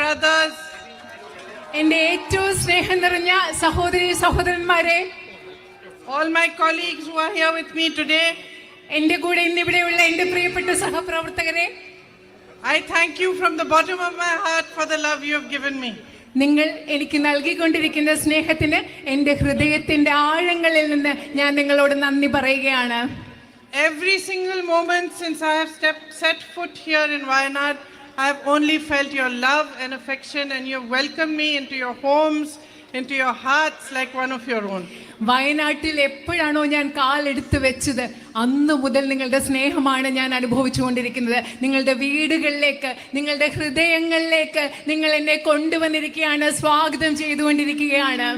brothers, എൻ്റെ ഏറ്റവും സ്നേഹം നിറഞ്ഞ സഹോദരി സഹോദരന്മാരെ, all my colleagues who are here with me today, എൻ്റെ കൂടെ ഇന്നിവിടെയുള്ള എൻ്റെ പ്രിയപ്പെട്ട സഹപ്രവർത്തകരെ, I thank you from the bottom of my heart for the love you have given me. നിങ്ങൾ എനിക്ക് നൽകിക്കൊണ്ടിരിക്കുന്ന സ്നേഹത്തിന് എൻ്റെ ഹൃദയത്തിൻ്റെ ആഴങ്ങളിൽ നിന്ന് ഞാൻ നിങ്ങളോട് നന്ദി പറയുകയാണ്. Every single moment since I have set foot here in Wayanad, I have only felt your love and affection, and you have welcomed me into your homes, into your hearts like one of your own. വയനാട്ടിൽ എപ്പോഴാണോ ഞാൻ കാലെടുത്ത് വെച്ചത് അന്ന് മുതൽ നിങ്ങളുടെ സ്നേഹമാണ് ഞാൻ അനുഭവിച്ചുകൊണ്ടിരിക്കുന്നത്. നിങ്ങളുടെ വീടുകളിലേക്ക്, നിങ്ങളുടെ ഹൃദയങ്ങളിലേക്ക് നിങ്ങൾ എന്നെ കൊണ്ടുവന്നിരിക്കുകയാണ്, സ്വാഗതം ചെയ്തുകൊണ്ടിരിക്കുകയാണ്.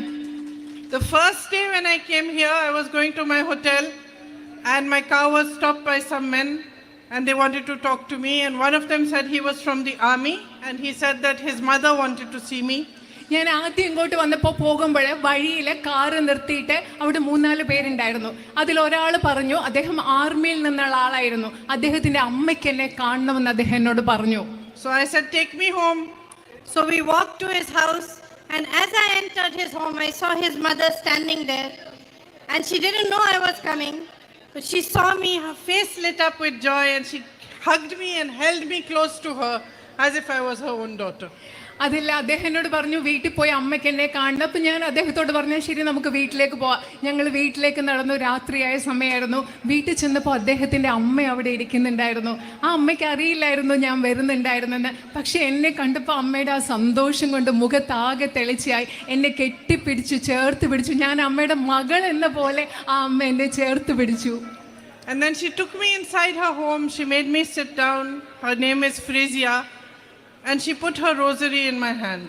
The first day when I came here, I was going to my hotel and my car was stopped by some men and they wanted to talk to me, and one of them said he was from the army and he said that his mother wanted to see me. ഞാൻ ആദ്യം ഇങ്ങോട്ട് വന്നപ്പോൾ പോകുമ്പോൾ വഴിയിൽ car നിർത്തിയിട്ട് അവിടെ 3-4 പേരുണ്ടായിരുന്നു. അതിലൊരാൾ പറഞ്ഞു അദ്ദേഹം ആർമിയിൽ നിന്നുള്ള ആളായിരുന്നു, അദ്ദേഹത്തിന്റെ അമ്മയ്ക്ക് എന്നെ കാണണമെന്ന് അദ്ദേഹം എന്നോട് പറഞ്ഞു. So I said, take me home. So we walked to his house, and as I entered his home, I saw his mother standing there, and she didn't know I was coming, but she saw me. Her face lit up with joy and she hugged me and held me close to her as if I was her own daughter. അതില്ല, അദ്ദേഹം എന്നോട് പറഞ്ഞു വീട്ടിൽ പോയി അമ്മയ്ക്ക് എന്നെ കാണണം. അപ്പം ഞാൻ അദ്ദേഹത്തോട് പറഞ്ഞു ശരി നമുക്ക് വീട്ടിലേക്ക് പോവാം. ഞങ്ങൾ വീട്ടിലേക്ക് നടന്നു. രാത്രിയായ സമയമായിരുന്നു. വീട്ടിൽ ചെന്നപ്പോൾ അദ്ദേഹത്തിൻ്റെ അമ്മ അവിടെ ഇരിക്കുന്നുണ്ടായിരുന്നു. ആ അമ്മയ്ക്ക് അറിയില്ലായിരുന്നു ഞാൻ വരുന്നുണ്ടായിരുന്നെന്ന്. പക്ഷെ എന്നെ കണ്ടപ്പോൾ അമ്മയുടെ ആ സന്തോഷം കൊണ്ട് മുഖത്താകെ തെളിച്ചായി. എന്നെ കെട്ടിപ്പിടിച്ചു, ചേർത്ത് പിടിച്ചു. ഞാൻ അമ്മയുടെ മകൾ എന്ന പോലെ ആ അമ്മ എന്നെ ചേർത്ത് പിടിച്ചു. And then she took me inside her home. She made me sit down. Her name is Frisia. And she put her rosary in my hand.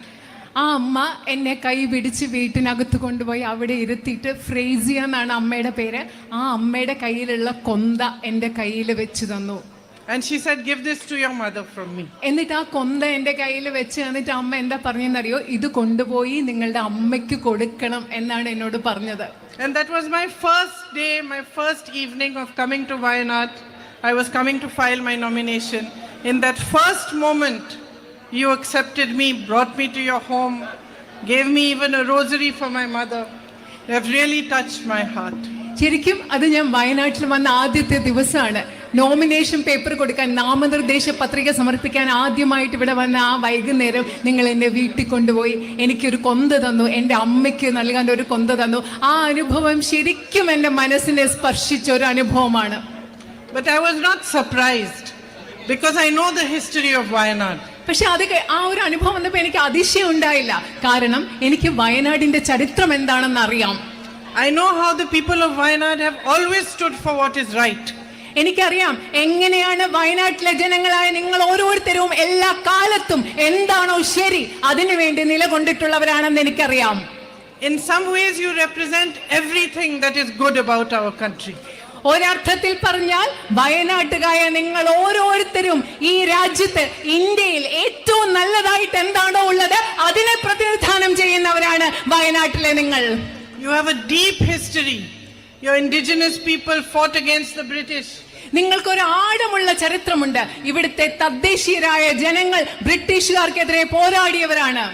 ആ അമ്മ എന്നെ കൈ പിടിച്ച് വീട്ടിനകത്ത് കൊണ്ടുപോയി അവിടെ ഇരുത്തിയിട്ട്, ഫ്രേസിയ എന്നാണ് അമ്മയുടെ പേര്, ആ അമ്മയുടെ കയ്യിലുള്ള കൊന്ത എൻ്റെ കയ്യിൽ വെച്ച് തന്നു. And she said, give this to your mother from me. എന്നിട്ട് ആ കൊന്ത എൻ്റെ കയ്യിൽ വെച്ച് തന്നിട്ട് അമ്മ എന്താ പറഞ്ഞെന്നറിയോ, ഇത് കൊണ്ടുപോയി നിങ്ങളുടെ അമ്മയ്ക്ക് കൊടുക്കണം എന്നാണ് എന്നോട് പറഞ്ഞത്. And that was my first day, my first evening of coming to Wayanad. I was coming to file my nomination. In that first moment, you accepted me, brought me to your home, gave me even a rosary for my mother. You have really touched my heart. ശരിക്കും അത് ഞാൻ വയനാട്ടിൽ വന്ന ആദ്യത്തെ ദിവസമാണ്. Nomination paper കൊടുക്കാൻ, നാമനിർദ്ദേശ പത്രിക സമർപ്പിക്കാൻ ആദ്യമായിട്ട് ഇവിടെ വന്ന ആ വൈകുന്നേരം നിങ്ങൾ എന്നെ വീട്ടിൽ കൊണ്ടുപോയി എനിക്കൊരു കൊന്ത തന്നു, എൻ്റെ അമ്മയ്ക്ക് നൽകാൻ ഒരു കൊന്ത തന്നു. ആ അനുഭവം ശരിക്കും എൻ്റെ മനസ്സിനെ സ്പർശിച്ച ഒരു അനുഭവമാണ്. But I was not surprised because I know the history of Wayanad. പക്ഷെ അത് ആ ഒരു അനുഭവം വന്നപ്പോൾ എനിക്ക് അതിശയം ഉണ്ടായില്ല. കാരണം എനിക്ക് വയനാടിന്റെ ചരിത്രം എന്താണെന്ന് അറിയാം. I know how the people of Wayanad have always stood for what is right. എനിക്കറിയാം എങ്ങനെയാണ് വയനാട്ടിലെ ജനങ്ങളായ നിങ്ങൾ ഓരോരുത്തരും എല്ലാ കാലത്തും എന്താണോ ശരി അതിനുവേണ്ടി നിലകൊണ്ടിട്ടുള്ളവരാണെന്ന് എനിക്കറിയാം. In some ways you represent everything that is good about our country. ഒരർത്ഥത്തിൽ പറഞ്ഞാൽ വയനാട്ടുകായ നിങ്ങൾ ഓരോരുത്തരും ഈ രാജ്യത്ത്, ഇന്ത്യയിൽ ഏറ്റവും നല്ലതായിട്ട് എന്താണോ ഉള്ളത് അതിനെ പ്രതിനിധാനം ചെയ്യുന്നവരാണ് വയനാട്ടിലെ നിങ്ങൾ. You have a deep history. Your indigenous people fought against the British. നിങ്ങൾക്കൊരു ആഴമുള്ള ചരിത്രമുണ്ട്. ഇവിടുത്തെ തദ്ദേശീയരായ ജനങ്ങൾ ബ്രിട്ടീഷുകാർക്കെതിരെ പോരാടിയവരാണ്.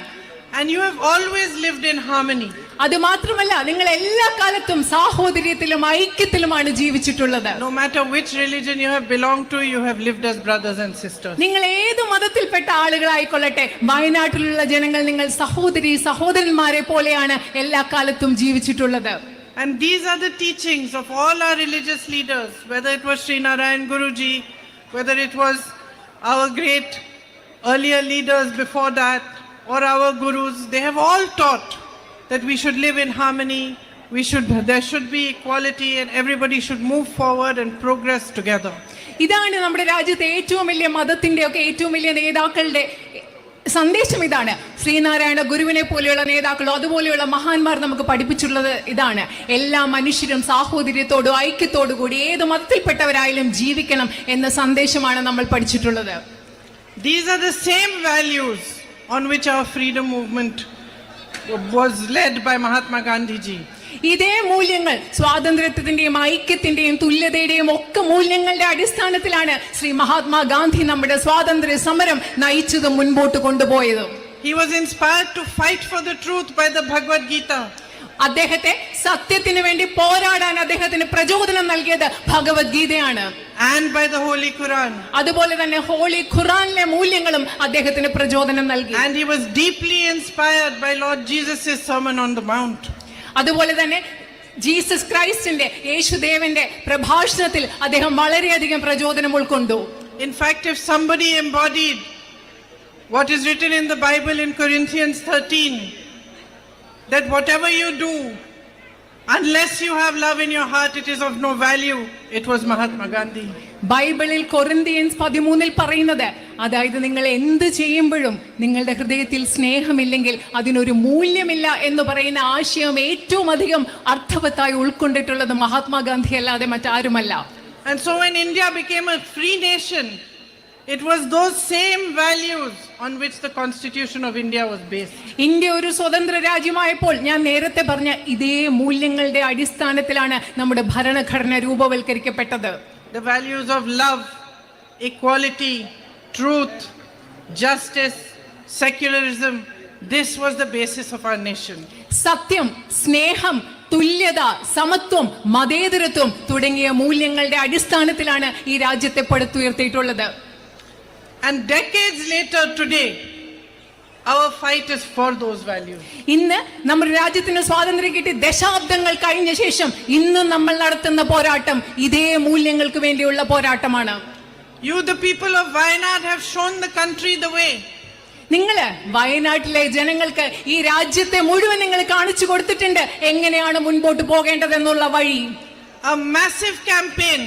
And you have always lived in harmony. അത് മാത്രമല്ല, നിങ്ങൾ എല്ലാ കാലത്തും സാഹോദര്യത്തിലും ഐക്യത്തിലുമാണ് ജീവിച്ചിട്ടുള്ളത്. No matter which religion you have belonged to, you have lived as brothers and sisters. നിങ്ങൾ ഏത് മതത്തിൽപ്പെട്ട ആളുകളായിക്കൊള്ളട്ടെ, വയനാട്ടിലുള്ള ജനങ്ങൾ നിങ്ങൾ സഹോദരി സഹോദരന്മാരെ പോലെയാണ് എല്ലാ കാലത്തും ജീവിച്ചിട്ടുള്ളത്. And these are the teachings of all our religious leaders, whether it was Sri Narayan Guruji, whether it was our great earlier leaders before that, or our gurus. They have all taught that we should live in harmony, there should be equality, and everybody should move forward and progress together. ഇതാണ് നമ്മുടെ രാജ്യത്തെ ഏറ്റവും വലിയ മതത്തിന്റെ ഒക്കെ ഏറ്റവും വലിയ നേതാക്കളുടെ സന്ദേശം. ഇതാണ് ശ്രീനാരായണ ഗുരുവിനെ പോലെയുള്ള നേതാക്കളോ അതുപോലെയുള്ള മഹാന്മാർ നമുക്ക് പഠിപ്പിച്ചുള്ളത്. ഇതാണ് എല്ലാ മനുഷ്യരും സാഹോദര്യത്തോടും ഐക്യത്തോടു കൂടി ഏത് മതത്തിൽപ്പെട്ടവരായാലും ജീവിക്കണം എന്ന സന്ദേശമാണ് നമ്മൾ പഠിച്ചിട്ടുള്ളത്. These are the same values on which our freedom movement was led by Mahatma Gandhi ji. ഇതേ മൂല്യങ്ങൾ, സ്വാതന്ത്ര്യത്തിന്റെയും ഐക്യത്തിന്റെയും തുല്യതയുടെയും ഒക്കെ മൂല്യങ്ങളുടെ അടിസ്ഥാനത്തിലാണ് ശ്രീ മഹാത്മാഗാന്ധി നമ്മുടെ സ്വാതന്ത്ര്യ സമരം നയിച്ചതും മുൻപോട്ട് കൊണ്ടുപോയതും. He was inspired to fight for the truth by the Bhagavad Gita. അദ്ദേഹത്തെ സത്യത്തിന് വേണ്ടി പോരാടാൻ അദ്ദേഹത്തിന് പ്രചോദനം നൽകിയത് ഭഗവത്ഗീതയാണ്. And by the Holy Quran. അതുപോലെ തന്നെ ഹോളി ഖുറാനിലെ മൂല്യങ്ങളും അദ്ദേഹത്തിന് പ്രചോദനം നൽകി. And he was deeply inspired by Lord Jesus' Sermon on the Mount. അതുപോലെ തന്നെ ജീസസ് ക്രൈസ്റ്റിന്റെ യേശുദേവന്റെ പ്രഭാഷണത്തിൽ അദ്ദേഹം വളരെയധികം പ്രചോദനം ഉൾക്കൊണ്ടു. In fact, if somebody embodied what is written in the Bible in Corinthians 13, that whatever you do, unless you have love in your heart, it is of no value, it was Mahatma Gandhi. ബൈബിളിൽ Corinthians 13 പറയുന്നത്, അതായത് നിങ്ങൾ എന്ത് ചെയ്യുമ്പോഴും നിങ്ങളുടെ ഹൃദയത്തിൽ സ്നേഹമില്ലെങ്കിൽ അതിനൊരു മൂല്യമില്ല എന്ന് പറയുന്ന ആശയം ഏറ്റവും അധികം അർത്ഥവത്തായി ഉൾക്കൊണ്ടിട്ടുള്ളത് മഹാത്മാഗാന്ധി അല്ലാതെ മറ്റാരുമല്ല. And so when India became a free nation, it was those same values on which the Constitution of India was based. India ഒരു സ്വതന്ത്ര രാജ്യമായപ്പോൾ ഞാൻ നേരത്തെ പറഞ്ഞ ഇതേ മൂല്യങ്ങളുടെ അടിസ്ഥാനത്തിലാണ് നമ്മുടെ ഭരണഘടന രൂപവൽക്കരിക്കപ്പെട്ടത്. The values of love, equality, truth, justice, secularism, this was the basis of our nation. സത്യം, സ്നേഹം, തുല്യത, സമത്വം, മതേതരത്വം തുടങ്ങിയ മൂല്യങ്ങളുടെ അടിസ്ഥാനത്തിലാണ് ഈ രാജ്യത്തെ പടുത്തുയർത്തിയിട്ടുള്ളത്. And decades later today, our fight is for those values. ഇന്ന് നമ്മുടെ രാജ്യത്തിന് സ്വാതന്ത്ര്യം കിട്ടി ദശാബ്ദങ്ങൾ കഴിഞ്ഞ ശേഷം ഇന്ന് നമ്മൾ നടത്തുന്ന പോരാട്ടം ഇതേ മൂല്യങ്ങൾക്ക് വേണ്ടിയുള്ള പോരാട്ടമാണ്. You, the people of Wayanad, have shown the country the way. നിങ്ങള് വയനാട്ടിലെ ജനങ്ങൾക്ക് ഈ രാജ്യത്തെ മുഴുവൻ നിങ്ങൾ കാണിച്ചു കൊടുത്തിട്ടുണ്ട് എങ്ങനെയാണ് മുൻപോട്ട് പോകേണ്ടതെന്നുള്ള വഴി. A massive campaign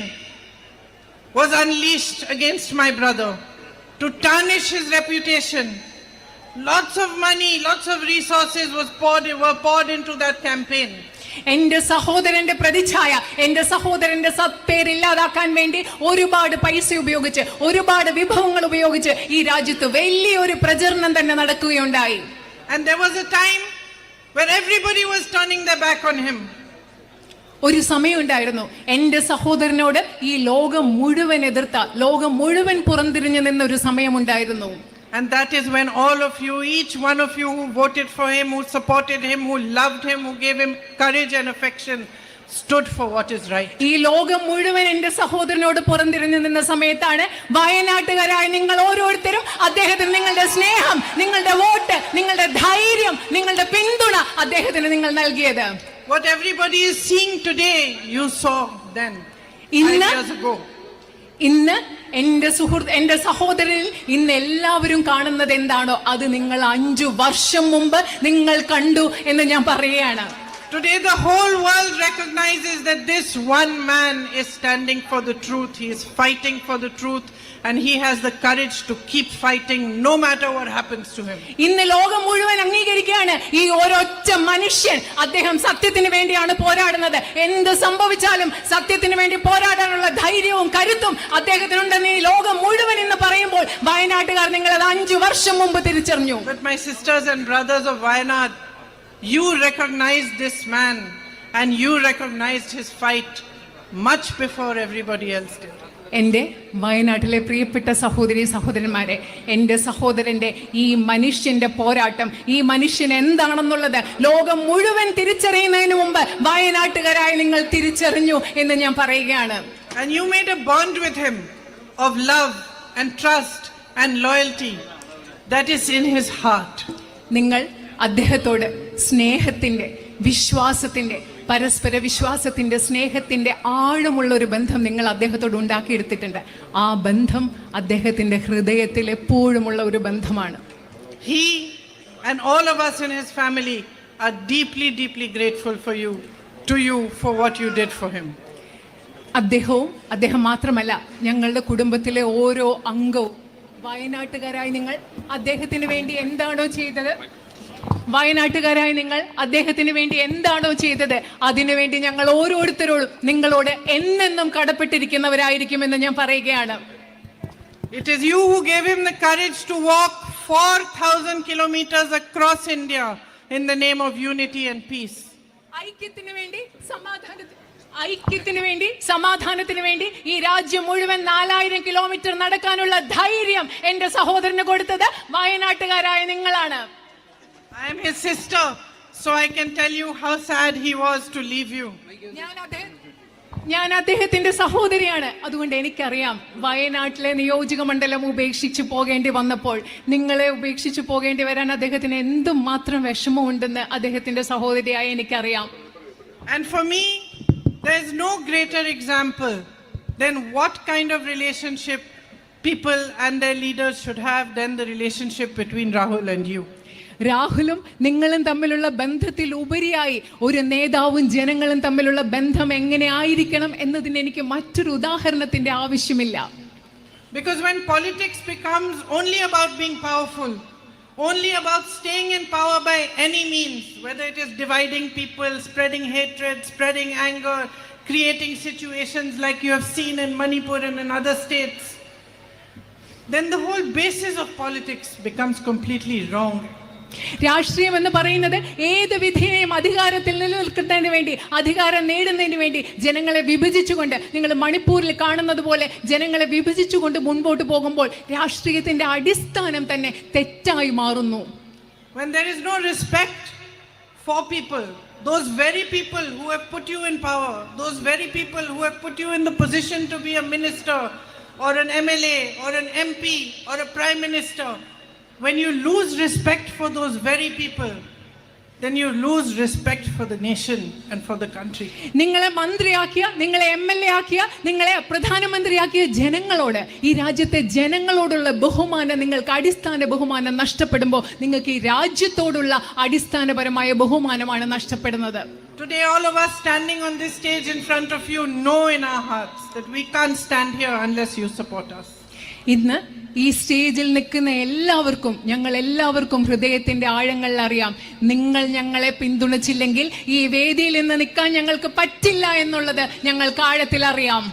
was unleashed against my brother to tarnish his reputation. Lots of money, lots of resources were poured into that campaign. എന്റെ സഹോദരന്റെ പ്രതിച്ഛായ, എന്റെ സഹോദരന്റെ സത്പേരില്ലാതാക്കാൻ വേണ്ടി ഒരുപാട് പൈസ ഉപയോഗിച്ച് ഒരുപാട് വിഭവങ്ങൾ ഉപയോഗിച്ച് ഈ രാജ്യത്ത് വലിയൊരു പ്രചരണം തന്നെ നടക്കുകയുണ്ടായി. And there was a time where everybody was turning their back on him. ഒരു സമയമുണ്ടായിരുന്നു എന്റെ സഹോദരനോട് ഈ ലോകം മുഴുവൻ എതിർത്ത, ലോകം മുഴുവൻ പുറംതിരിഞ്ഞു നിന്ന ഒരു സമയമുണ്ടായിരുന്നു. And that is when all of you, each one of you who voted for him, who supported him, who loved him, who gave him courage and affection, stood for what is right. ഈ ലോകം മുഴുവൻ എന്റെ സഹോദരനോട് പുറംതിരിഞ്ഞു നിന്ന സമയത്താണ് വയനാട്ടുകാരായ നിങ്ങൾ ഓരോരുത്തരും അദ്ദേഹത്തിന് നിങ്ങളുടെ സ്നേഹം, നിങ്ങളുടെ വോട്ട്, നിങ്ങളുടെ ധൈര്യം, നിങ്ങളുടെ പിന്തുണ അദ്ദേഹത്തിന് നിങ്ങൾ നൽകിയത്. What everybody is seeing today, you saw then, 5 years ago. ഇന്ന് എന്റെ സഹോദരനിൽ ഇന്ന് എല്ലാവരും കാണുന്നത് എന്താണോ അത് നിങ്ങൾ 5 വർഷം മുമ്പ് നിങ്ങൾ കണ്ടു എന്ന് ഞാൻ പറയുകയാണ്. Today the whole world recognizes that this one man is standing for the truth. He is fighting for the truth and he has the courage to keep fighting no matter what happens to him. ഇന്ന് ലോകം മുഴുവൻ അംഗീകരിക്കുകയാണ് ഈ ഒരൊറ്റ മനുഷ്യൻ അദ്ദേഹം സത്യത്തിന് വേണ്ടിയാണ് പോരാടുന്നത്. എന്ത് സംഭവിച്ചാലും സത്യത്തിന് വേണ്ടി പോരാടാനുള്ള ധൈര്യവും കരുത്തും അദ്ദേഹത്തിനുണ്ടെന്ന് ഈ ലോകം മുഴുവൻ ഇന്ന് പറയുമ്പോൾ വയനാട്ടുകാർ നിങ്ങളത് 5 വർഷം മുമ്പ് തിരിച്ചറിഞ്ഞു. But my sisters and brothers of Wayanad, you recognized this man and you recognized his fight much before everybody else did. എൻ്റെ വയനാട്ടിലെ പ്രിയപ്പെട്ട സഹോദരി സഹോദരന്മാരെ, എൻ്റെ സഹോദരൻ്റെ ഈ മനുഷ്യന്റെ പോരാട്ടം, ഈ മനുഷ്യൻ എന്താണെന്നുള്ളത് ലോകം മുഴുവൻ തിരിച്ചറിയുന്നതിന് മുമ്പ് വയനാട്ടുകാരായി നിങ്ങൾ തിരിച്ചറിഞ്ഞു എന്ന് ഞാൻ പറയുകയാണ്. And you made a bond with him of love and trust and loyalty that is in his heart. നിങ്ങൾ അദ്ദേഹത്തോട് സ്നേഹത്തിന്റെ, വിശ്വാസത്തിന്റെ, പരസ്പര വിശ്വാസത്തിന്റെ, സ്നേഹത്തിന്റെ ആഴമുള്ള ഒരു ബന്ധം നിങ്ങൾ അദ്ദേഹത്തോട് ഉണ്ടാക്കിയെടുത്തിട്ടുണ്ട്. ആ ബന്ധം അദ്ദേഹത്തിന്റെ ഹൃദയത്തിൽ എപ്പോഴുമുള്ള ഒരു ബന്ധമാണ്. He and all of us in his family are deeply, deeply grateful to you for what you did for him. അദ്ദേഹം മാത്രമല്ല, ഞങ്ങളുടെ കുടുംബത്തിലെ ഓരോ അംഗവും വയനാട്ടുകാരായി നിങ്ങൾ അദ്ദേഹത്തിന് വേണ്ടി എന്താണോ ചെയ്തത്, വയനാട്ടുകാരായി നിങ്ങൾ അദ്ദേഹത്തിന് വേണ്ടി എന്താണോ ചെയ്തത് അതിനുവേണ്ടി ഞങ്ങൾ ഓരോരുത്തരോടും നിങ്ങളോട് എന്നെന്നും കടപ്പെട്ടിരിക്കുന്നവരായിരിക്കുമെന്ന് ഞാൻ പറയുകയാണ്. It is you who gave him the courage to walk 4,000 kilometers across India in the name of unity and peace. ഐക്യത്തിന് വേണ്ടി സമാധാനത്തിന് വേണ്ടി ഈ രാജ്യം മുഴുവൻ 4000 കിലോമീറ്റർ നടക്കാനുള്ള ധൈര്യം എന്റെ സഹോദരന് കൊടുത്തത് വയനാട്ടുകാരായ നിങ്ങളാണ്. I am his sister, so I can tell you how sad he was to leave you. ഞാൻ അദ്ദേഹത്തിന്റെ സഹോദരിയാണ്. അതുകൊണ്ട് എനിക്കറിയാം വയനാട്ടിലെ നിയോജക മണ്ഡലം ഉപേക്ഷിച്ചു പോകേണ്ടി വന്നപ്പോൾ, നിങ്ങളെ ഉപേക്ഷിച്ചു പോകേണ്ടി വരാൻ അദ്ദേഹത്തിന് എന്തുമാത്രം വിഷമമുണ്ടെന്ന് അദ്ദേഹത്തിന്റെ സഹോദരിയായി എനിക്കറിയാം. And for me, there is no greater example than what kind of relationship people and their leaders should have than the relationship between Rahul and you. രാഹുലും നിങ്ങളും തമ്മിലുള്ള ബന്ധത്തിൽ ഉപരിയായി ഒരു നേതാവും ജനങ്ങളും തമ്മിലുള്ള ബന്ധം എങ്ങനെ ആയിരിക്കണം എന്നതിന് എനിക്ക് മറ്റൊരു ഉദാഹരണത്തിന്റെ ആവശ്യമില്ല. Because when politics becomes only about being powerful, only about staying in power by any means, whether it is dividing people, spreading hatred, spreading anger, creating situations like you have seen in Manipur and in other states, then the whole basis of politics becomes completely wrong. രാഷ്ട്രീയം എന്ന് പറയുന്നത് ഏത് വിധിയെയും അധികാരത്തിൽ നിലനിൽക്കുന്നതിന് വേണ്ടി, അധികാരം നേടുന്നതിന് വേണ്ടി ജനങ്ങളെ വിഭജിച്ചുകൊണ്ട്, നിങ്ങൾ മണിപ്പൂരിൽ കാണുന്നത് പോലെ ജനങ്ങളെ വിഭജിച്ചുകൊണ്ട് മുൻപോട്ട് പോകുമ്പോൾ രാഷ്ട്രീയത്തിന്റെ അടിസ്ഥാനം തന്നെ തെറ്റായി മാറുന്നു. When there is no respect for people, those very people who have put you in power, those very people who have put you in the position to be a minister or an MLA or an MP or a prime minister, when you lose respect for those very people, then you lose respect for the nation and for the country. നിങ്ങളെ മന്ത്രിയാക്കിയ, നിങ്ങളെ MLA ആക്കിയ, നിങ്ങളെ പ്രധാനമന്ത്രിയാക്കിയ ജനങ്ങളോട്, ഈ രാജ്യത്തെ ജനങ്ങളോടുള്ള ബഹുമാനം, നിങ്ങൾക്ക് അടിസ്ഥാന ബഹുമാനം നഷ്ടപ്പെടുമ്പോൾ നിങ്ങൾക്ക് ഈ രാജ്യത്തോടുള്ള അടിസ്ഥാനപരമായ ബഹുമാനമാണ് നഷ്ടപ്പെടുന്നത്. Today all of us standing on this stage in front of you know in our hearts that we can't stand here unless you support us. ഇന്ന് ഈ സ്റ്റേജിൽ നിൽക്കുന്ന എല്ലാവർക്കും, ഞങ്ങൾ എല്ലാവർക്കും ഹൃദയത്തിന്റെ ആഴങ്ങളിൽ അറിയാം, നിങ്ങൾ ഞങ്ങളെ പിന്തുണച്ചില്ലെങ്കിൽ ഈ വേദിയിൽ നിന്ന് നിൽക്കാൻ ഞങ്ങൾക്ക് പറ്റില്ല എന്നുള്ളത് ഞങ്ങൾക്ക് ആഴത്തിൽ അറിയാം.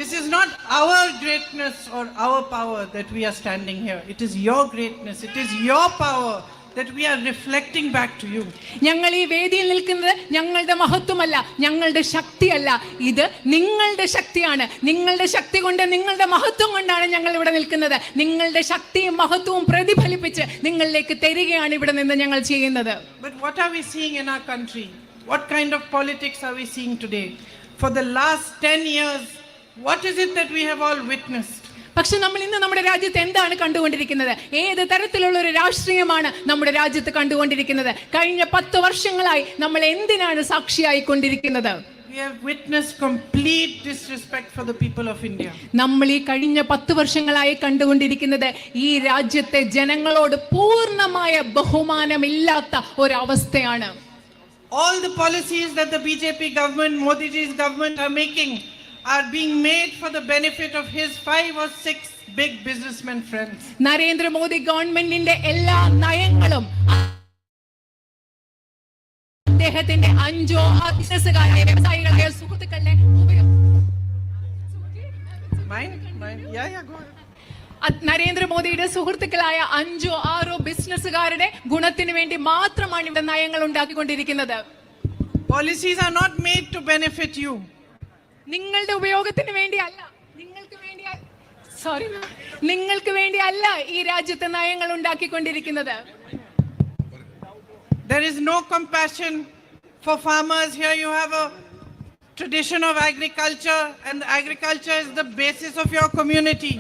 This is not our greatness or our power that we are standing here. It is your greatness, it is your power that we are reflecting back to you. ഞങ്ങൾ ഈ വേദിയിൽ നിൽക്കുന്നത് ഞങ്ങളുടെ മഹത്വമല്ല, ഞങ്ങളുടെ ശക്തിയല്ല, ഇത് നിങ്ങളുടെ ശക്തിയാണ്. നിങ്ങളുടെ ശക്തി കൊണ്ട്, നിങ്ങളുടെ മഹത്വം കൊണ്ടാണ് ഞങ്ങൾ ഇവിടെ നിൽക്കുന്നത്. നിങ്ങളുടെ ശക്തിയും മഹത്വവും പ്രതിഫലിപ്പിച്ച് നിങ്ങളിലേക്ക് തരികയാണ് ഇവിടെ നിന്ന് ഞങ്ങൾ ചെയ്യുന്നത്. But what are we seeing in our country? What kind of politics are we seeing today? For the last 10 years, what is it that we have all witnessed? പക്ഷെ നമ്മൾ ഇന്ന് നമ്മുടെ രാജ്യത്ത് എന്താണ് കണ്ടുകൊണ്ടിരിക്കുന്നത്? ഏത് തരത്തിലുള്ള ഒരു രാഷ്ട്രീയമാണ് നമ്മുടെ രാജ്യത്ത് കണ്ടുകൊണ്ടിരിക്കുന്നത്? കഴിഞ്ഞ 10 വർഷങ്ങളായി നമ്മൾ എന്തിനാണ് സാക്ഷിയായിക്കൊണ്ടിരിക്കുന്നത്? We have witnessed complete disrespect for the people of India. നമ്മൾ ഈ കഴിഞ്ഞ 10 വർഷങ്ങളായി കണ്ടുകൊണ്ടിരിക്കുന്നത് ഈ രാജ്യത്തെ ജനങ്ങളോട് പൂർണ്ണമായ ബഹുമാനമില്ലാത്ത ഒരവസ്ഥയാണ്. All the policies that the BJP government, Modi ji's government are making are being made for the benefit of his 5 or 6 big businessmen friends. Narendra Modi ഗവൺമെന്റിന്റെ എല്ലാ നയങ്ങളും അദ്ദേഹത്തിന്റെ 5 ബിസിനസ്സുകാരെ, വ്യവസായികളുടെ, സുഹൃത്തുക്കളുടെ നരേന്ദ്രമോദിയുടെ സുഹൃത്തുക്കളായ 5-6 ബിസിനസ്സുകാരുടെ ഗുണത്തിന് വേണ്ടി മാത്രമാണ് ഇവിടെ നയങ്ങൾ ഉണ്ടാക്കിക്കൊണ്ടിരിക്കുന്നത്. Policies are not made to benefit you. നിങ്ങളുടെ ഉപയോഗത്തിന് വേണ്ടിയല്ല, നിങ്ങൾക്ക് വേണ്ടിയല്ല ഈ രാജ്യത്തെ നയങ്ങൾ ഉണ്ടാക്കിക്കൊണ്ടിരിക്കുന്നത്. There is no compassion for farmers. Here you have a tradition of agriculture, and agriculture is the basis of your community,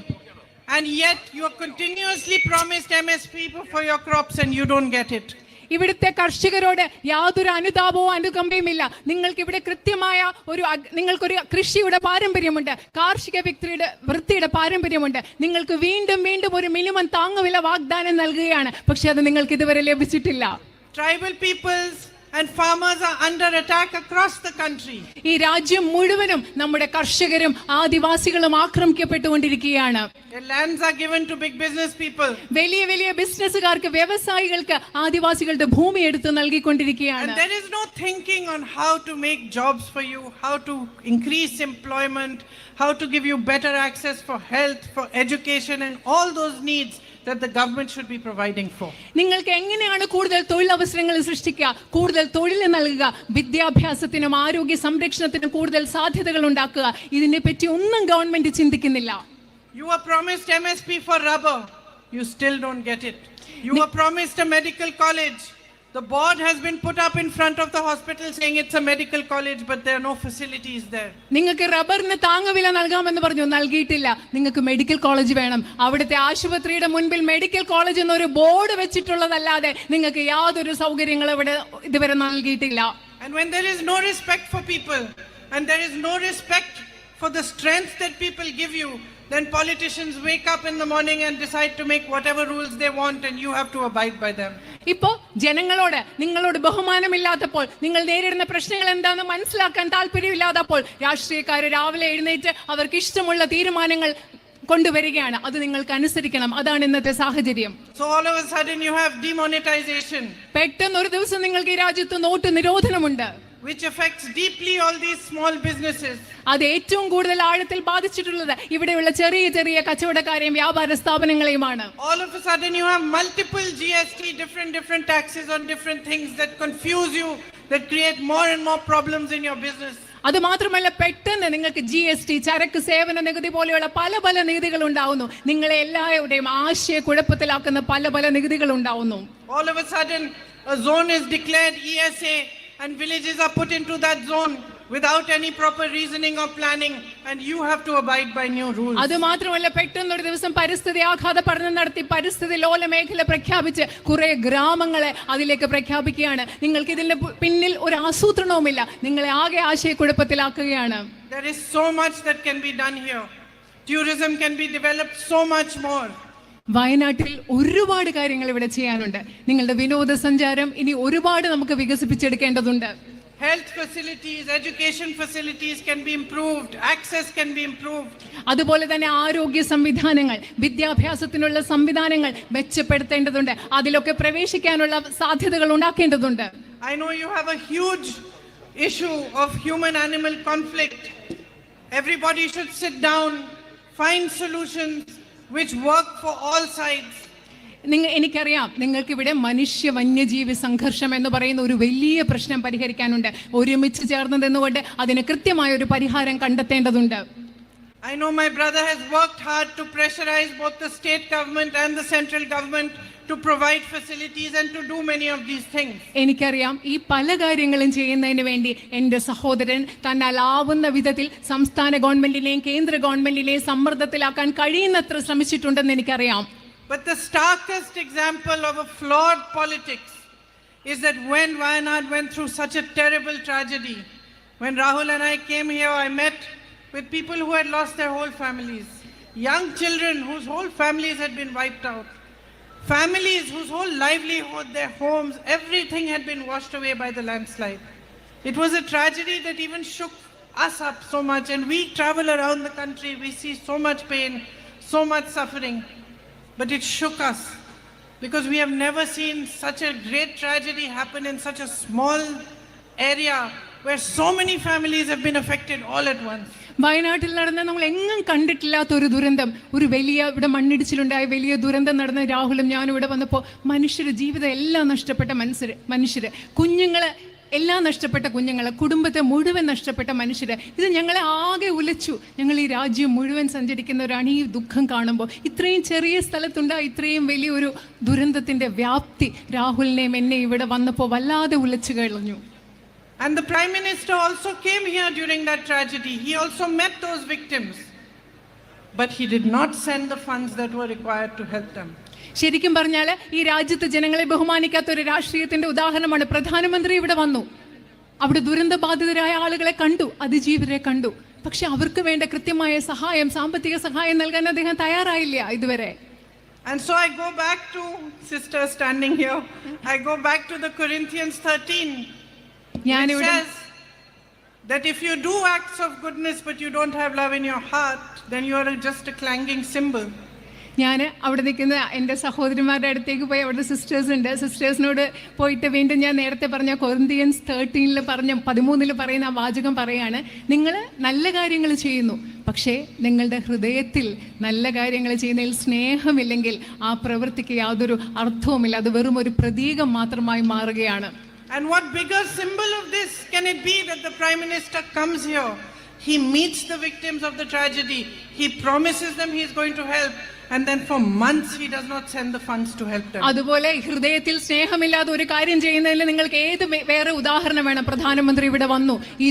and yet you are continuously promised MSP for your crops and you don't get it. ഇവിടുത്തെ കർഷകരോട് യാതൊരു അനുതാപവും അനുകമ്പയും ഇല്ല. നിങ്ങൾക്ക് ഇവിടെ കൃത്യമായ നിങ്ങൾക്കൊരു കൃഷിയുടെ പാരമ്പര്യമുണ്ട്, കാർഷിക വൃത്തിയുടെ പാരമ്പര്യമുണ്ട്. നിങ്ങൾക്ക് വീണ്ടും വീണ്ടും ഒരു മിനിമം താങ്ങുവില വാഗ്ദാനം നൽകുകയാണ്, പക്ഷെ അത് നിങ്ങൾക്ക് ഇതുവരെ ലഭിച്ചിട്ടില്ല. Tribal peoples and farmers are under attack across the country. ഈ രാജ്യം മുഴുവനും നമ്മുടെ കർഷകരും ആദിവാസികളും ആക്രമിക്കപ്പെട്ടുകൊണ്ടിരിക്കുകയാണ്. Their lands are given to big business people. വലിയ വലിയ ബിസിനസ്സുകാർക്ക്, വ്യവസായികൾക്ക് ആദിവാസികളുടെ ഭൂമി എടുത്തു നൽകിക്കൊണ്ടിരിക്കുകയാണ്. And there is no thinking on how to make jobs for you, how to increase employment, how to give you better access for health, for education and all those needs that the government should be providing for. നിങ്ങൾക്ക് എങ്ങനെയാണ് കൂടുതൽ തൊഴിലവസരങ്ങൾ സൃഷ്ടിക്കുക, കൂടുതൽ തൊഴിൽ നൽകുക, വിദ്യാഭ്യാസത്തിനും ആരോഗ്യ സംരക്ഷണത്തിനും കൂടുതൽ സാധ്യതകൾ ഉണ്ടാക്കുക, ഇതിനെപ്പറ്റി ഒന്നും ഗവൺമെന്റ് ചിന്തിക്കുന്നില്ല. You were promised MSP for rubber, you still don't get it. You were promised a medical college. The board has been put up in front of the hospital saying it's a medical college, but there are no facilities there. നിങ്ങൾക്ക് റബ്ബറിന് താങ്ങുവില നൽകാമെന്ന് പറഞ്ഞു, നൽകിയിട്ടില്ല. നിങ്ങൾക്ക് medical college വേണം. അവിടുത്തെ ആശുപത്രിയുടെ മുൻപിൽ മെഡിക്കൽ കോളേജ് എന്നൊരു ബോർഡ് വെച്ചിട്ടുള്ളതല്ലാതെ നിങ്ങൾക്ക് യാതൊരു സൗകര്യങ്ങളും ഇവിടെ ഇതുവരെ നൽകിയിട്ടില്ല. And when there is no respect for people and there is no respect for the strength that people give you, then politicians wake up in the morning and decide to make whatever rules they want and you have to abide by them. ഇപ്പോ ജനങ്ങളോട് നിങ്ങളോട് ബഹുമാനമില്ലാത്തപ്പോൾ, നിങ്ങൾ നേരിടുന്ന പ്രശ്നങ്ങൾ എന്താണെന്ന് മനസ്സിലാക്കാൻ താല്പര്യമില്ലാത്തപ്പോൾ രാഷ്ട്രീയക്കാര് രാവിലെ എഴുന്നേറ്റ് അവർക്ക് ഇഷ്ടമുള്ള തീരുമാനങ്ങൾ കൊണ്ടുവരികയാണ്. അത് നിങ്ങൾക്ക് അനുസരിക്കണം. അതാണ് ഇന്നത്തെ സാഹചര്യം. So all of a sudden you have demonetization, പെട്ടെന്ന് ഒരു ദിവസം നിങ്ങൾക്ക് ഈ രാജ്യത്ത് not നിരോധനമുണ്ട്, which affects deeply all these small businesses. അത് ഏറ്റവും കൂടുതൽ ആഴത്തിൽ ബാധിച്ചിട്ടുള്ളത് ഇവിടെയുള്ള ചെറിയ ചെറിയ കച്ചവടക്കാരെയും വ്യാപാര സ്ഥാപനങ്ങളെയുമാണ്. All of a sudden you have multiple GST, different taxes on different things that confuse you, that create more and more problems in your business. അത് മാത്രമല്ല, പെട്ടെന്ന് നിങ്ങൾക്ക് GST, ചരക്ക് സേവന നികുതി പോലെയുള്ള പല പല നികുതികൾ ഉണ്ടാവുന്നു. നിങ്ങളെ എല്ലാവരുടെയും ആശയക്കുഴപ്പത്തിലാക്കുന്ന പല പല നികുതികൾ ഉണ്ടാവുന്നു. All of a sudden a zone is declared ESA and villages are put into that zone without any proper reasoning or planning, and you have to abide by new rules. അത് മാത്രമല്ല, പെട്ടെന്ന് ഒരു ദിവസം പരിസ്ഥിതി ആഘാത പഠനം നടത്തി പരിസ്ഥിതി ലോല മേഖല പ്രഖ്യാപിച്ച് കുറെ ഗ്രാമങ്ങളെ അതിലേക്ക് പ്രഖ്യാപിക്കുകയാണ്. നിങ്ങൾക്ക് ഇതിന്റെ പിന്നിൽ ഒരു ആസൂത്രണവുമില്ല. നിങ്ങളെ ആകെ ആശയക്കുഴപ്പത്തിലാക്കുകയാണ്. There is so much that can be done here. Tourism can be developed so much more. വയനാട്ടിൽ ഒരുപാട് കാര്യങ്ങൾ ഇവിടെ ചെയ്യാനുണ്ട്. നിങ്ങളുടെ വിനോദസഞ്ചാരം ഇനി ഒരുപാട് നമുക്ക് വികസിപ്പിച്ചെടുക്കേണ്ടതുണ്ട്. Health facilities, education facilities can be improved, access can be improved. അതുപോലെ തന്നെ ആരോഗ്യ സംവിധാനങ്ങൾ, വിദ്യാഭ്യാസത്തിനുള്ള സംവിധാനങ്ങൾ മെച്ചപ്പെടുത്തേണ്ടതുണ്ട്. അതിലൊക്കെ പ്രവേശിക്കാനുള്ള സാധ്യതകൾ ഉണ്ടാക്കേണ്ടതുണ്ട്. I know you have a huge issue of human-animal conflict. Everybody should sit down, find solutions which work for all sides. എനിക്കറിയാം, നിങ്ങൾക്ക് ഇവിടെ മനുഷ്യ വന്യജീവി സംഘർഷം എന്ന് പറയുന്ന ഒരു വലിയ പ്രശ്നം പരിഹരിക്കാനുണ്ട്. ഒരുമിച്ച് ചേർന്ന് നിന്നുകൊണ്ട് അതിന് കൃത്യമായ ഒരു പരിഹാരം കണ്ടെത്തേണ്ടതുണ്ട്. I know my brother has worked hard to pressurize both the state government and the central government to provide facilities and to do many of these things. എനിക്കറിയാം, ഈ പല കാര്യങ്ങളും ചെയ്യുന്നതിന് വേണ്ടി എൻ്റെ സഹോദരൻ തന്നാലാവുന്ന വിധത്തിൽ സംസ്ഥാന ഗവൺമെന്റിനെയും കേന്ദ്ര ഗവൺമെന്റിനെയും സമ്മർദ്ദത്തിലാക്കാൻ കഴിയുന്നത്ര ശ്രമിച്ചിട്ടുണ്ടെന്ന് എനിക്കറിയാം. But the starkest example of a flawed politics is that when Wayanad went through such a terrible tragedy, when Rahul and I came here, I met with people who had lost their whole families, young children whose whole families had been wiped out, families whose whole livelihood, their homes, everything had been washed away by the landslide. It was a tragedy that even shook us up so much, and we travel around the country, we see so much pain, so much suffering. But it shook us because we have never seen such a great tragedy happen in such a small area where so many families have been affected all at once. വയനാട്ടിൽ നടന്ന നമ്മൾ എങ്ങും കണ്ടിട്ടില്ലാത്ത ഒരു ദുരന്തം, ഒരു വലിയ ഇവിടെ മണ്ണിടിച്ചിലുണ്ടായ വലിയ ദുരന്തം നടന്ന രാഹുലും ഞാനും ഇവിടെ വന്നപ്പോൾ മനുഷ്യരുടെ ജീവിതം എല്ലാം നഷ്ടപ്പെട്ട മനുഷ്യര്, കുഞ്ഞുങ്ങള് എല്ലാം നഷ്ടപ്പെട്ട കുഞ്ഞുങ്ങളെ, കുടുംബത്തെ മുഴുവൻ നഷ്ടപ്പെട്ട മനുഷ്യര്, ഇത് ഞങ്ങളെ ആകെ ഉലച്ചു. ഞങ്ങൾ ഈ രാജ്യം മുഴുവൻ സഞ്ചരിക്കുന്നവരാണ്. ഈ ദുഃഖം കാണുമ്പോൾ ഇത്രയും ചെറിയ സ്ഥലത്തുണ്ടായ ഇത്രയും വലിയൊരു ദുരന്തത്തിന്റെ വ്യാപ്തി രാഹുലിനെയും എന്നെ ഇവിടെ വന്നപ്പോൾ വല്ലാതെ ഉലച്ചു കളഞ്ഞു. And the Prime Minister also came here during that tragedy. He also met those victims. But he did not send the funds that were required to help them. ശരിക്കും പറഞ്ഞാൽ ഈ രാജ്യത്ത് ജനങ്ങളെ ബഹുമാനിക്കാത്ത ഒരു രാഷ്ട്രീയത്തിന്റെ ഉദാഹരണമാണ് പ്രധാനമന്ത്രി ഇവിടെ വന്നു. അവിടെ ദുരന്തബാധിതരായ ആളുകളെ കണ്ടു, അതിജീവരെ കണ്ടു. പക്ഷെ അവർക്ക് വേണ്ട കൃത്യമായ സഹായം, സാമ്പത്തിക സഹായം നൽകാൻ അദ്ദേഹം തയ്യാറായില്ല ഇതുവരെ. And so I go back to sister standing here. I go back to the Corinthians 13. It says that if you do acts of goodness but you don't have love in your heart, then you are just a clanging cymbal. ഞാൻ അവിടെ നിൽക്കുന്ന എൻ്റെ സഹോദരിമാരുടെ അടുത്തേക്ക് പോയി, അവിടെ sisters ഉണ്ട്, സിസ്റ്റേഴ്സിനോട് പോയിട്ട് വീണ്ടും ഞാൻ നേരത്തെ പറഞ്ഞ കൊറിന്ത്യൻസ് 13 പറയുന്ന ആ വാചകം പറയാണ്, നിങ്ങൾ നല്ല കാര്യങ്ങൾ ചെയ്യുന്നു, പക്ഷേ നിങ്ങളുടെ ഹൃദയത്തിൽ നല്ല കാര്യങ്ങൾ ചെയ്യുന്നതിൽ സ്നേഹമില്ലെങ്കിൽ ആ പ്രവൃത്തിക്ക് യാതൊരു അർത്ഥവുമില്ല, അത് വെറും ഒരു പ്രതീകം മാത്രമായി മാറുകയാണ്. And what bigger symbol of this can it be that the Prime Minister comes here, he meets the victims of the tragedy, he promises them he is going to help, and then for months he does not send the funds to help them. അതുപോലെ ഹൃദയത്തിൽ സ്നേഹമില്ലാതെ ഒരു കാര്യം ചെയ്യുന്നതിൽ നിങ്ങൾക്ക് ഏത് വേറെ ഉദാഹരണം വേണം? പ്രധാനമന്ത്രി ഇവിടെ വന്നു, ഈ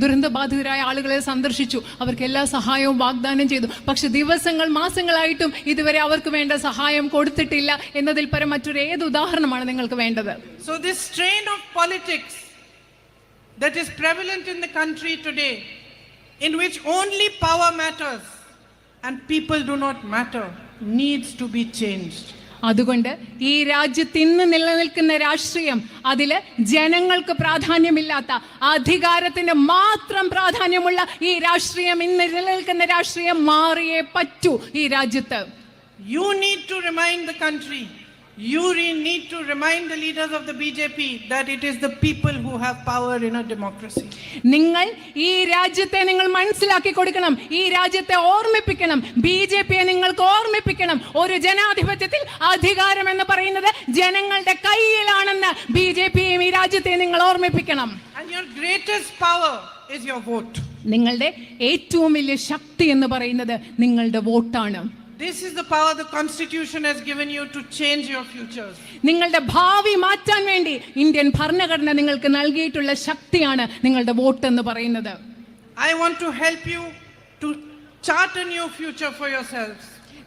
ദുരന്തബാധിതരായ ആളുകളെ സന്ദർശിച്ചു, അവർക്ക് എല്ലാ സഹായവും വാഗ്ദാനം ചെയ്തു, പക്ഷെ ദിവസങ്ങൾ മാസങ്ങളായിട്ടും ഇതുവരെ അവർക്ക് വേണ്ട സഹായം കൊടുത്തിട്ടില്ല എന്നതിൽ പരം മറ്റൊരു ഏത് ഉദാഹരണമാണ് നിങ്ങൾക്ക് വേണ്ടത്? So this strain of politics that is prevalent in the country today, in which only power matters and people do not matter, needs to be changed. അതുകൊണ്ട് ഈ രാജ്യത്ത് ഇന്ന് നിലനിൽക്കുന്ന രാഷ്ട്രീയം, അതില് ജനങ്ങൾക്ക് പ്രാധാന്യമില്ലാത്ത, അധികാരത്തിന് മാത്രം പ്രാധാന്യമുള്ള ഈ രാഷ്ട്രീയം, ഇന്ന് നിലനിൽക്കുന്ന രാഷ്ട്രീയം മാറിയേ പറ്റൂ ഈ രാജ്യത്ത്. You need to remind the country, you need to remind the leaders of the BJP that it is the people who have power in a democracy. നിങ്ങൾ ഈ രാജ്യത്തെ നിങ്ങൾ മനസ്സിലാക്കി കൊടുക്കണം, ഈ രാജ്യത്തെ ഓർമ്മിപ്പിക്കണം, ബിജെപിയെ നിങ്ങൾക്ക് ഓർമ്മിപ്പിക്കണം. ഒരു ജനാധിപത്യത്തിൽ അധികാരം എന്ന് പറയുന്നത് ജനങ്ങളുടെ കയ്യിലാണെന്ന് ബിജെപിയും ഈ രാജ്യത്തെ നിങ്ങൾ ഓർമ്മിപ്പിക്കണം. And your greatest power is your vote. നിങ്ങളുടെ ഏറ്റവും വലിയ ശക്തി എന്ന് പറയുന്നത് നിങ്ങളുടെ വോട്ടാണ്. This is the power the Constitution has given you to change your futures. നിങ്ങളുടെ ഭാവി മാറ്റാൻ വേണ്ടി ഇന്ത്യൻ ഭരണഘടന നിങ്ങൾക്ക് നൽകിയിട്ടുള്ള ശക്തിയാണ് നിങ്ങളുടെ വോട്ട് എന്ന് പറയുന്നത്. I want to help you to chart a new future for yourselves.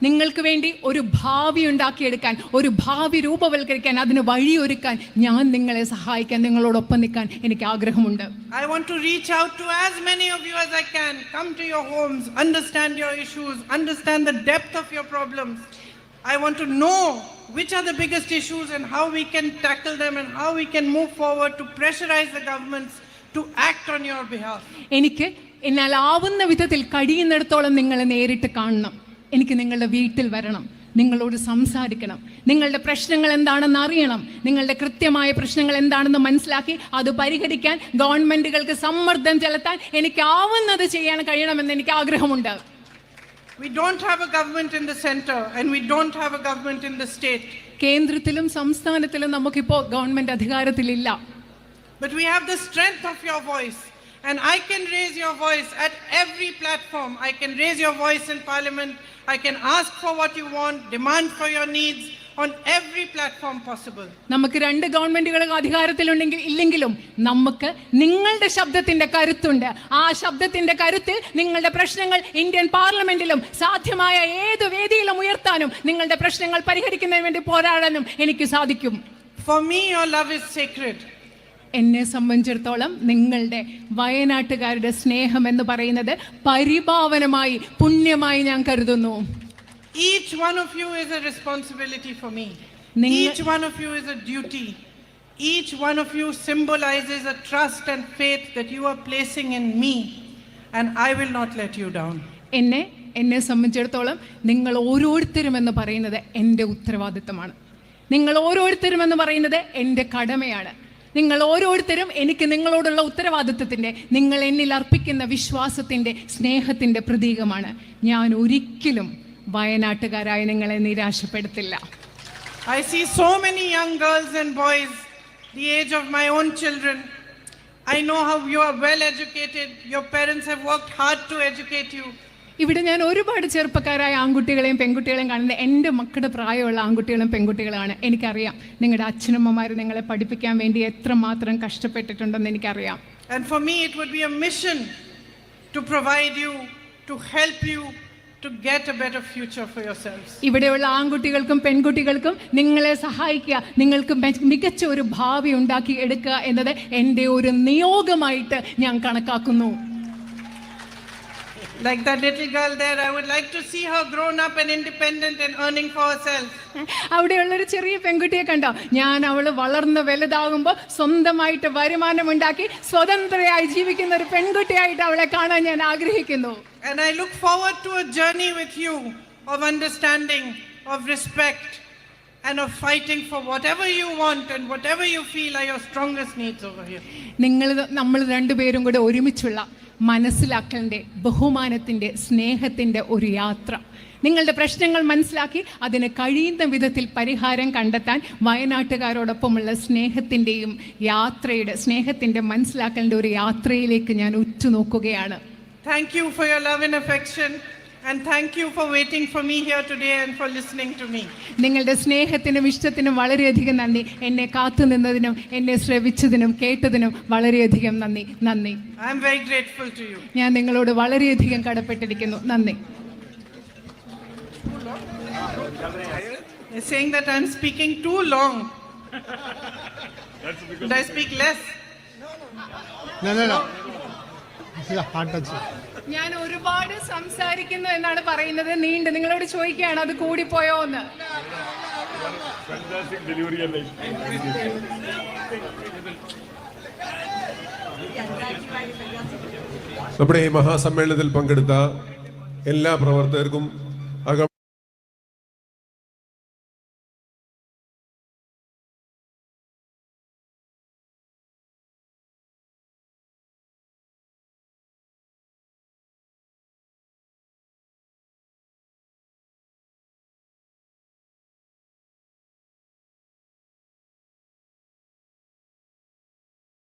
നിങ്ങൾക്ക് വേണ്ടി ഒരു ഭാവി ഉണ്ടാക്കിയെടുക്കാൻ, ഒരു ഭാവി രൂപവൽക്കരിക്കാൻ, അതിന് വഴിയൊരുക്കാൻ ഞാൻ നിങ്ങളെ സഹായിക്കാൻ, നിങ്ങളോടൊപ്പം നിൽക്കാൻ എനിക്ക് ആഗ്രഹമുണ്ട്. I want to reach out to as many of you as I can. Come to your homes, understand your issues, understand the depth of your problems. I want to know which are the biggest issues and how we can tackle them and how we can move forward to pressurize the governments to act on your behalf. എനിക്ക് എന്നാൽ ആവുന്ന വിധത്തിൽ കഴിയുന്നിടത്തോളം നിങ്ങളെ നേരിട്ട് കാണണം. എനിക്ക് നിങ്ങളുടെ വീട്ടിൽ വരണം, നിങ്ങളോട് സംസാരിക്കണം, നിങ്ങളുടെ പ്രശ്നങ്ങൾ എന്താണെന്ന് അറിയണം, നിങ്ങളുടെ കൃത്യമായ പ്രശ്നങ്ങൾ എന്താണെന്ന് മനസ്സിലാക്കി അത് പരിഹരിക്കാൻ ഗവൺമെന്റുകൾക്ക് സമ്മർദ്ദം ചെലുത്താൻ എനിക്ക് ആവുന്നത് ചെയ്യാൻ കഴിയണമെന്ന് എനിക്ക് ആഗ്രഹമുണ്ട്. We don't have a government in the center and we don't have a government in the state. കേന്ദ്രത്തിലും സംസ്ഥാനത്തിലും നമുക്കിപ്പോൾ government അധികാരത്തിലില്ല. But we have the strength of your voice. And I can raise your voice at every platform. I can raise your voice in parliament. I can ask for what you want, demand for your needs on every platform possible. നമുക്ക് രണ്ട് ഗവൺമെന്റുകൾ അധികാരത്തിലുണ്ടെങ്കിൽ ഇല്ലെങ്കിലും നമുക്ക് നിങ്ങളുടെ ശബ്ദത്തിന്റെ കരുത്തുണ്ട്. ആ ശബ്ദത്തിന്റെ കരുത്തിൽ നിങ്ങളുടെ പ്രശ്നങ്ങൾ ഇന്ത്യൻ പാർലമെന്റിലും സാധ്യമായ ഏത് വേദിയിലും ഉയർത്താനും നിങ്ങളുടെ പ്രശ്നങ്ങൾ പരിഹരിക്കുന്നതിന് വേണ്ടി പോരാടാനും എനിക്ക് സാധിക്കും. For me, your love is sacred. എന്നെ സംബന്ധിച്ചിടത്തോളം നിങ്ങളുടെ വയനാട്ടുകാരുടെ സ്നേഹം എന്ന് പറയുന്നത് പരിപാവനമായി, പുണ്യമായി ഞാൻ കരുതുന്നു. Each one of you is a responsibility for me. Each one of you is a duty. Each one of you symbolizes a trust and faith that you are placing in me, and I will not let you down. എന്നെ സംബന്ധിച്ചിടത്തോളം നിങ്ങൾ ഓരോരുത്തരും എന്ന് പറയുന്നത് എൻ്റെ ഉത്തരവാദിത്തമാണ്. നിങ്ങൾ ഓരോരുത്തരും എന്ന് പറയുന്നത് എൻ്റെ കടമയാണ്. നിങ്ങൾ ഓരോരുത്തരും എനിക്ക് നിങ്ങളോടുള്ള ഉത്തരവാദിത്വത്തിൻ്റെ, നിങ്ങൾ എന്നിൽ അർപ്പിക്കുന്ന വിശ്വാസത്തിൻ്റെ, സ്നേഹത്തിൻ്റെ പ്രതീകമാണ്. ഞാൻ ഒരിക്കലും വയനാട്ടുകാരായ നിങ്ങളെ നിരാശപ്പെടുത്തില്ല. I see so many young girls and boys the age of my own children. I know how you are well educated. Your parents have worked hard to educate you. ഇവിടെ ഞാൻ ഒരുപാട് ചെറുപ്പക്കാരായ ആൺകുട്ടികളെയും പെൺകുട്ടികളെയും കാണുന്നത് എൻ്റെ മക്കളുടെ പ്രായമുള്ള ആൺകുട്ടികളും പെൺകുട്ടികളാണ്. എനിക്കറിയാം നിങ്ങളുടെ അച്ഛനമ്മമാർ നിങ്ങളെ പഠിപ്പിക്കാൻ വേണ്ടി എത്രമാത്രം കഷ്ടപ്പെട്ടിട്ടുണ്ടെന്ന് എനിക്കറിയാം. And for me it would be a mission to provide you, to help you to get a better future for yourselves. ഇവിടെയുള്ള ആൺകുട്ടികൾക്കും പെൺകുട്ടികൾക്കും നിങ്ങളെ സഹായിക്കുക, നിങ്ങൾക്ക് മികച്ച ഒരു ഭാവി ഉണ്ടാക്കി എടുക്കുക എന്നത് എൻ്റെ ഒരു നിയോഗമായിട്ട് ഞാൻ കണക്കാക്കുന്നു. Like that little girl there, I would like to see her grown up and independent and earning for herself. അവിടെയുള്ളൊരു ചെറിയ പെൺകുട്ടിയെ കണ്ടോ? ഞാൻ അവൾ വളർന്ന് വലുതാകുമ്പോൾ സ്വന്തമായിട്ട് വരുമാനമുണ്ടാക്കി സ്വതന്ത്രയായി ജീവിക്കുന്ന ഒരു പെൺകുട്ടിയായിട്ട് അവളെ കാണാൻ ഞാൻ ആഗ്രഹിക്കുന്നു. And I look forward to a journey with you of understanding, of respect, and of fighting for whatever you want and whatever you feel are your strongest needs over here. നമ്മൾ രണ്ടുപേരും കൂടെ ഒരുമിച്ചുള്ള മനസ്സിലാക്കലിൻ്റെ, ബഹുമാനത്തിൻ്റെ, സ്നേഹത്തിൻ്റെ ഒരു യാത്ര. നിങ്ങളുടെ പ്രശ്നങ്ങൾ മനസ്സിലാക്കി അതിന് കഴിയുന്ന വിധത്തിൽ പരിഹാരം കണ്ടെത്താൻ വയനാട്ടുകാരോടൊപ്പമുള്ള സ്നേഹത്തിൻ്റെയും സ്നേഹത്തിൻ്റെ മനസ്സിലാക്കലിൻ്റെ ഒരു യാത്രയിലേക്ക് ഞാൻ ഉറ്റുനോക്കുകയാണ്. Thank you for your love and affection And thank you for waiting for me here today and for listening to me. നിങ്ങളുടെ സ്നേഹത്തിനും ഇഷ്ടത്തിനും വളരെയധികം നന്ദി. എന്നെ കാത്തുനിന്നതിനും എന്നെ ശ്രവിച്ചതിനും കേട്ടതിനും വളരെയധികം നന്ദി. I am very grateful to you. ഞാൻ നിങ്ങളോട് വളരെയധികം കടപ്പെട്ടിരിക്കുന്നു. നന്ദി. They're saying that I am speaking too long. Should I speak less? No. Hard touch. ഞാൻ ഒരുപാട് സംസാരിക്കുന്നു എന്നാണ് പറയുന്നത്. നീണ്ട് നിങ്ങളോട് ചോദിക്കുകയാണ് അത് കൂടിപ്പോയോ എന്ന്. നമ്മുടെ ഈ മഹാസമ്മേളനത്തിൽ പങ്കെടുത്ത എല്ലാ പ്രവർത്തകർക്കും